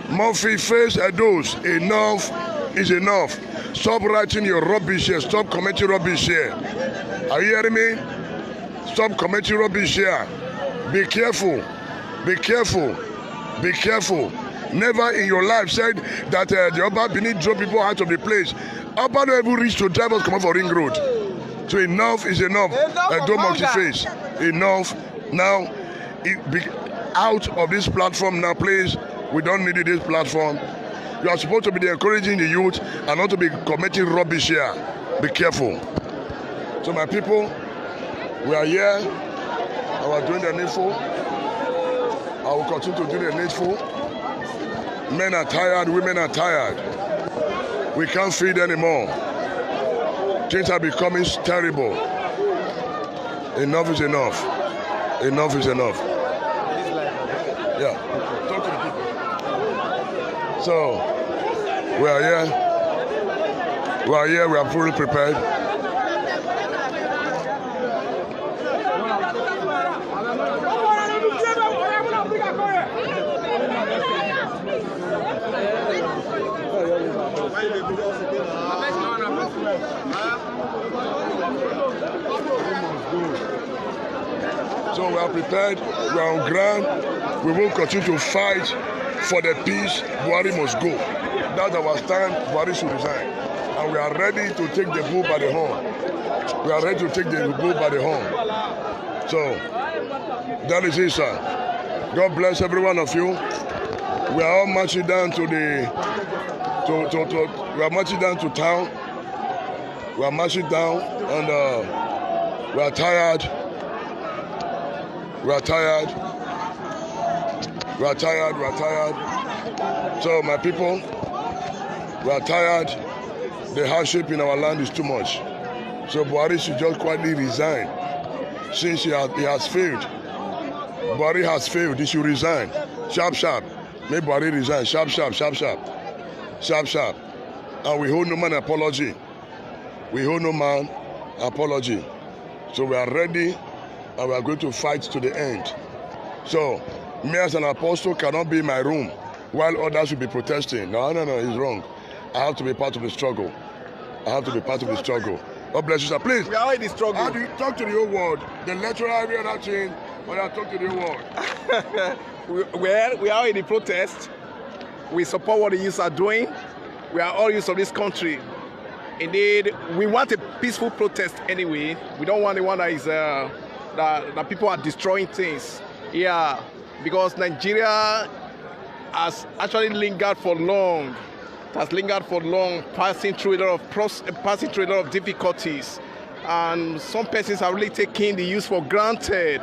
G: Murphy face Edos. Enough is enough. Stop writing your rubbish here. Stop commenting rubbish here. Are you hearing me? Stop commenting rubbish here. Be careful. Be careful. Be careful. Never in your life said that the Oba Benin drove people out of the place. Oba don't even reach to drive us come up for Ring Road. So enough is enough. Don't monkey face. Enough. Now, be out of this platform now, please. We don't need this platform. You are supposed to be encouraging the youth and not to be committing rubbish here. Be careful. So my people, we are here. I was doing the needful. I will continue to do the needful. Men are tired, women are tired. We can't feed anymore. Things are becoming terrible. Enough is enough. Enough is enough. Yeah, talk to the people. So, we are here. We are here, we are fully prepared. So we are prepared, we are on ground, we will continue to fight for the peace. Buhari must go. That's our stand, Buhari should resign. And we are ready to take the bull by the horn. We are ready to take the bull by the horn. So, that is it, sir. God bless every one of you. We are all marching down to the, we are marching down to town. We are marching down and we are tired. We are tired. We are tired. We are tired. So my people, we are tired. The hardship in our land is too much. So Buhari should just quietly resign. Since he has failed. Buhari has failed. He should resign. Sharp, sharp. Make Buhari resign. Sharp, sharp, sharp, sharp. Sharp, sharp. And we hold no man apology. We hold no man apology. So we are ready and we are going to fight to the end. So, me as an apostle cannot be in my room while others will be protesting. No, it's wrong. I have to be part of the struggle. I have to be part of the struggle. God bless you, sir. Please.
K: We are in the struggle.
G: How do you talk to the whole world? The lecturer, every other thing, but I talk to the whole world.
K: We are in the protest. We support what the youths are doing. We are all youths of this country. Indeed, we want a peaceful protest anyway. We don't want the one that is that people are destroying things. Yeah, because Nigeria has actually lingered for long. It has lingered for long, passing through a lot of difficulties, and some persons are really taking the youth for granted.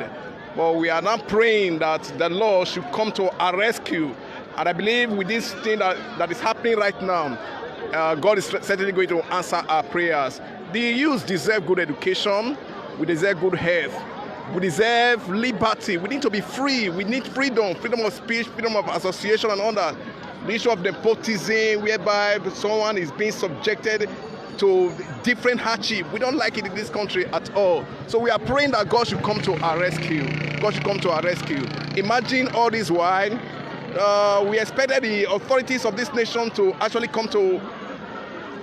K: But we are now praying that the Lord should come to our rescue. And I believe with this thing that is happening right now, God is certainly going to answer our prayers. The youth deserve good education. We deserve good health. We deserve liberty. We need to be free. We need freedom of speech, freedom of association and all that. The issue of nepotism, whereby someone is being subjected to different hardship. We don't like it in this country at all. So we are praying that God should come to our rescue. God should come to our rescue. Imagine all this while, we expected the authorities of this nation to actually come to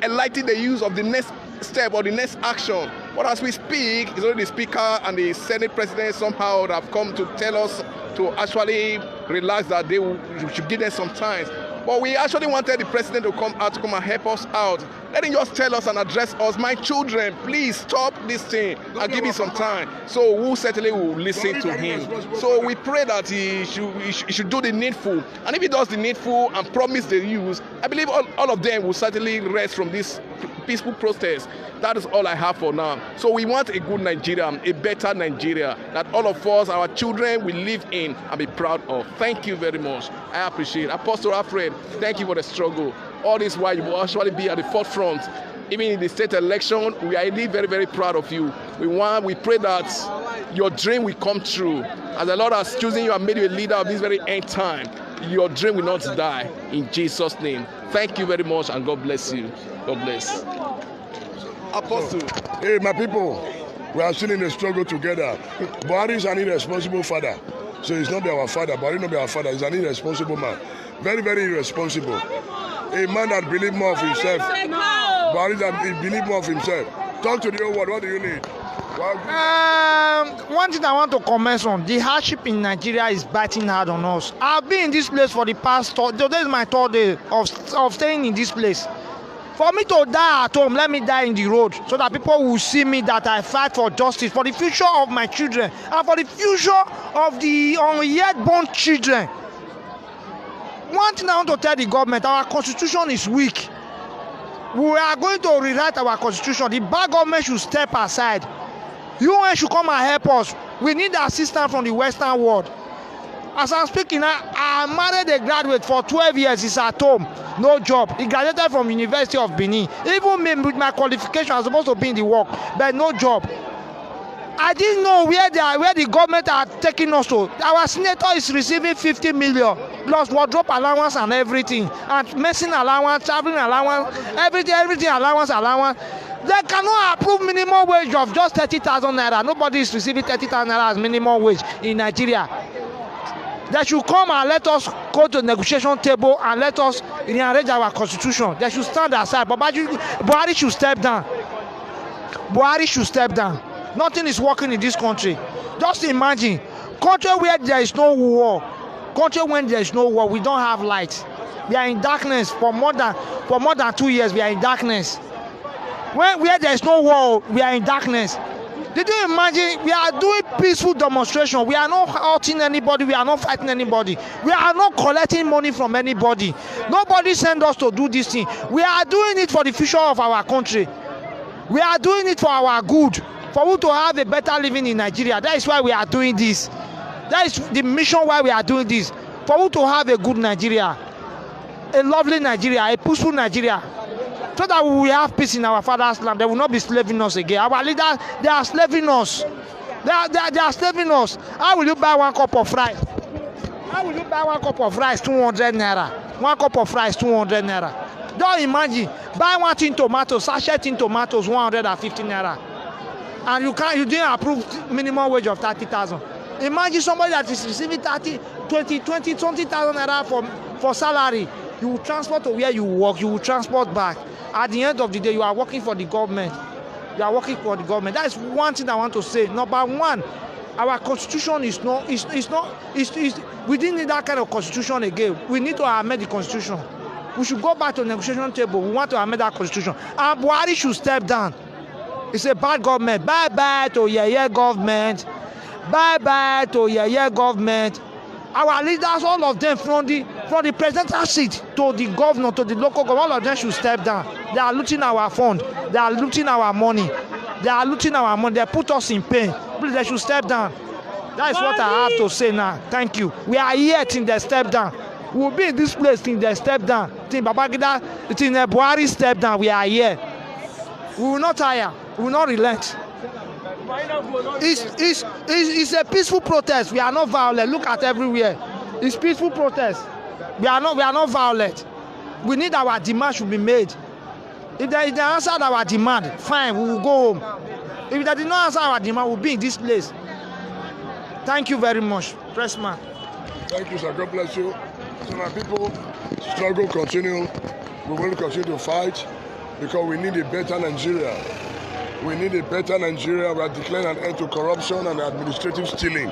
K: enlighten the use of the next step or the next action. But as we speak, it's only the Speaker and the Senate President somehow that have come to tell us to actually relax, that we should give them some time. But we actually wanted the President to come and help us out. Let him just tell us and address us. My children, please stop this thing and give me some time. So we certainly will listen to him. So we pray that he should do the needful. And if he does the needful and promise the use, I believe all of them will certainly rest from this peaceful protest. That is all I have for now. So we want a good Nigeria, a better Nigeria, that all of us, our children, will live in and be proud of. Thank you very much. I appreciate it. Apostle Alfred, thank you for the struggle. All this while you will actually be at the forefront. Even in the state election, we are indeed very, very proud of you. We pray that your dream will come true. As the Lord has chosen you and made you a leader of this very end time, your dream will not die. In Jesus' name. Thank you very much and God bless you. God bless.
G: Apostle. Hey, my people, we are still in the struggle together. Buhari is an irresponsible father. So he's not be our father, Buhari not be our father. He's an irresponsible man. Very, very irresponsible. A man that believes more of himself. Buhari that believes more of himself. Talk to the whole world. What do you need?
M: One thing I want to comment on, the hardship in Nigeria is biting hard on us. I've been in this place for the past, today is my 3rd day of staying in this place. For me to die at home, let me die in the road so that people will see me that I fight for justice, for the future of my children, and for the future of the yet born children. One thing I want to tell the government, our constitution is weak. We are going to rewrite our constitution. The bad government should step aside. UN should come and help us. We need assistance from the Western world. As I'm speaking now, I married a graduate for 12 years. He's at home, no job. He graduated from University of Benin. Even me with my qualification, I'm supposed to be in the work, but no job. I didn't know where the government are taking us to. Our senator is receiving 50 million plus wardrobe allowance and everything, and medicine allowance, traveling allowance, everything allowance. They cannot approve minimum wage of just 30,000 naira. Nobody is receiving 30,000 naira as minimum wage in Nigeria. They should come and let us go to the negotiation table and let us rearrange our constitution. They should stand aside. But Buhari should step down. Buhari should step down. Nothing is working in this country. Just imagine, country where there is no war, country when there is no war, we don't have light. We are in darkness for more than 2 years. We are in darkness. Where there is no war, we are in darkness. Did you imagine? We are doing peaceful demonstration. We are not hurting anybody. We are not fighting anybody. We are not collecting money from anybody. Nobody sent us to do this thing. We are doing it for the future of our country. We are doing it for our good, for we to have a better living in Nigeria. That is why we are doing this. That is the mission why we are doing this. For we to have a good Nigeria, a lovely Nigeria, a peaceful Nigeria. So that we will have peace in our father's land. They will not be slaving us again. Our leaders, they are slaving us. They are slaving us. How will you buy 1 cup of rice? How will you buy 1 cup of rice 200 naira? 1 cup of rice 200 naira. Don't imagine. Buy 1 tin tomatoes, sachet tin tomatoes 150 naira. And you didn't approve minimum wage of 30,000. Imagine somebody that is receiving 20,000 naira for salary. You will transport to where you work, you will transport back. At the end of the day, you are working for the government. You are working for the government. That is one thing I want to say. Number one, our constitution is not. We didn't need that kind of constitution again. We need to amend the constitution. We should go back to the negotiation table. We want to amend that constitution. And Buhari should step down. It's a bad government. Bye bye to Yeye government. Bye bye to Yeye government. Our leaders, all of them, from the presidential seat to the governor, to the local government, all of them should step down. They are looting our fund. They are looting our money. They put us in pain. Please, they should step down. That is what I have to say now. Thank you. We are here till they step down. We will be in this place till they step down. Till Babangida, till Buhari step down, we are here. We will not tire. We will not relent. It's a peaceful protest. We are not violent. Look at everywhere. It's peaceful protest. We are not violent. We need our demand should be made. If they answered our demand, fine, we will go home. If they did not answer our demand, we'll be in this place. Thank you very much, Pressman.
G: Thank you, sir. God bless you. So my people, struggle continue. We will continue to fight because we need a better Nigeria. We need a better Nigeria. We are declaring an end to corruption and administrative stealing.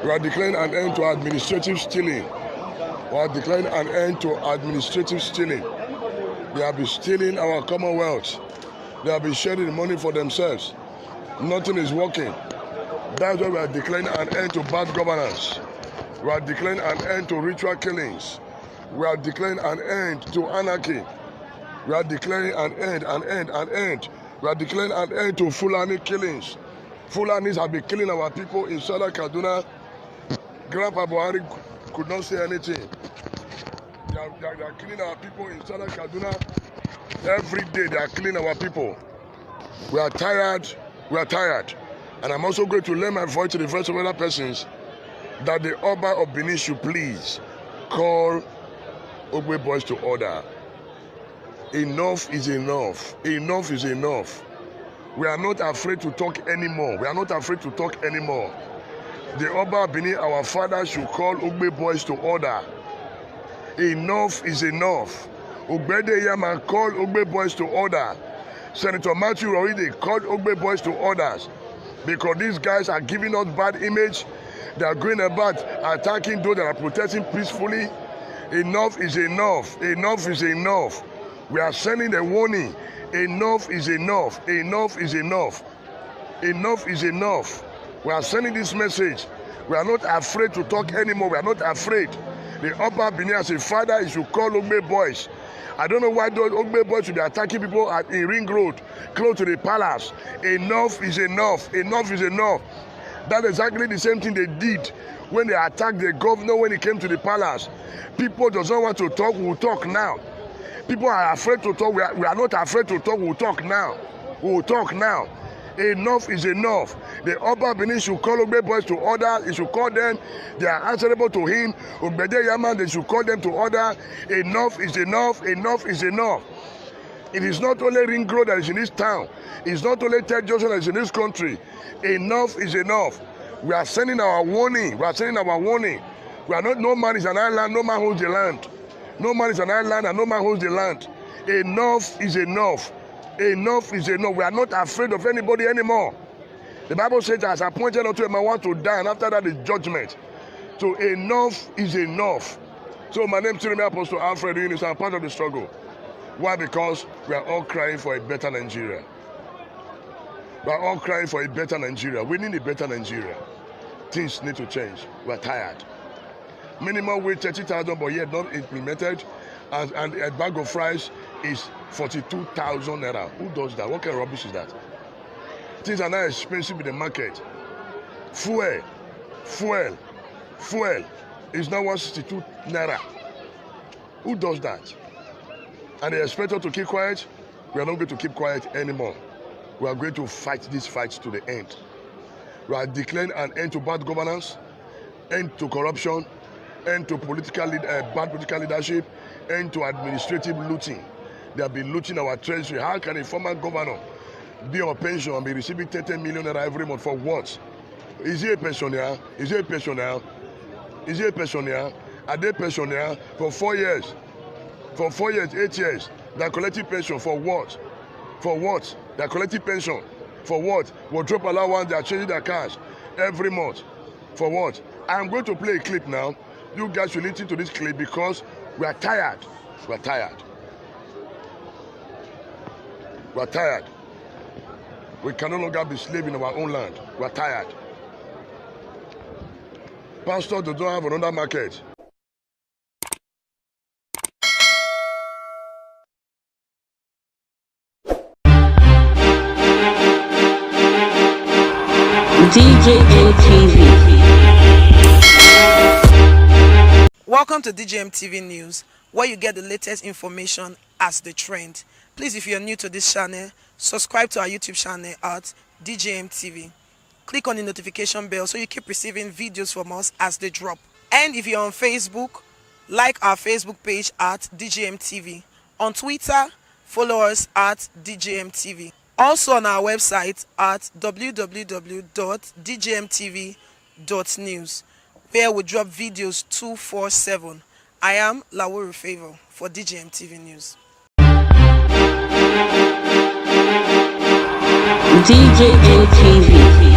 G: We are declaring an end to administrative stealing. We are declaring an end to administrative stealing. They have been stealing our commonwealth. They have been sharing the money for themselves. Nothing is working. That's why we are declaring an end to bad governance. We are declaring an end to ritual killings. We are declaring an end to anarchy. We are declaring an end. We are declaring an end to Fulani killings. Fulanis have been killing our people in Southern Kaduna. Grandpa Buhari could not say anything. They are killing our people in Southern Kaduna. Every day they are killing our people. We are tired. We are tired. And I'm also going to lend my voice to the voice of other persons that the Oba of Benin should please call Ogbe boys to order. Enough is enough. Enough is enough. We are not afraid to talk anymore. We are not afraid to talk anymore. The Oba Benin, our father, should call Ogbe boys to order. Enough is enough. Ogbede Yaman called Ogbe boys to order. Senator Matthew already called Ogbe boys to orders because these guys are giving us bad image. They are going about attacking those that are protesting peacefully. Enough is enough. Enough is enough. We are sending a warning. Enough is enough. Enough is enough. Enough is enough. We are sending this message. We are not afraid to talk anymore. We are not afraid. The Upper Benin as a father is to call Ogbe boys. I don't know why those Ogbe boys should be attacking people in Ring Road, close to the palace. Enough is enough. Enough is enough. That's exactly the same thing they did when they attacked the governor when he came to the palace. People do not want to talk, we will talk now. People are afraid to talk, we are not afraid to talk, we will talk now. We will talk now. Enough is enough. The Upper Benin should call Ogbe boys to order. He should call them. They are answerable to him. Ogbede Yaman, they should call them to order. Enough is enough. Enough is enough. It is not only Ring Road that is in this town. It's not only Ted Johnson that is in this country. Enough is enough. We are sending our warning. We are sending our warning. We are not, no man is an island, no man holds the land. No man is an island and no man holds the land. Enough is enough. Enough is enough. We are not afraid of anybody anymore. The Bible says, as appointed unto a man want to die, and after that is judgment. So enough is enough. So my name is Apostle Alfred Unis. I'm part of the struggle. Why? Because we are all crying for a better Nigeria. We are all crying for a better Nigeria. We need a better Nigeria. Things need to change. We are tired. Minimum wage 30,000, but yet not implemented. And a bag of fries is 42,000 naira. Who does that? What kind of rubbish is that? Things are now expensive in the market. Fuel is now 162 naira. Who does that? And they expect us to keep quiet. We are not going to keep quiet anymore. We are going to fight these fights to the end. We are declaring an end to bad governance, end to corruption, end to bad political leadership, end to administrative looting. They have been looting our treasury. How can a former governor be on pension and be receiving 30 million naira every month for what? Is he a pensioner? Is he a pensioner? Is he a pensioner? Are they pensioner for 4 years? For 4 years, 8 years, they are collecting pension for what? For what? They are collecting pension for what? Wardrobe allowance, they are changing their cars every month. For what? I'm going to play a clip now. You guys should listen to this clip because we are tired. We are tired. We are tired. We can no longer be slaves in our own land. We are tired. Pastors don't have another market.
B: DJM TV.
A: Welcome to DJM TV News, where you get the latest information as the trend. Please, if you are new to this channel, subscribe to our YouTube channel at DJM TV. Click on the notification bell so you keep receiving videos from us as they drop. And if you're on Facebook, like our Facebook page at DJM TV. On Twitter, follow us at DJM TV. Also on our website at www.djmtv.news, where we drop videos 247. I am Lawuru Favor for DJM TV News.
B: DJM TV.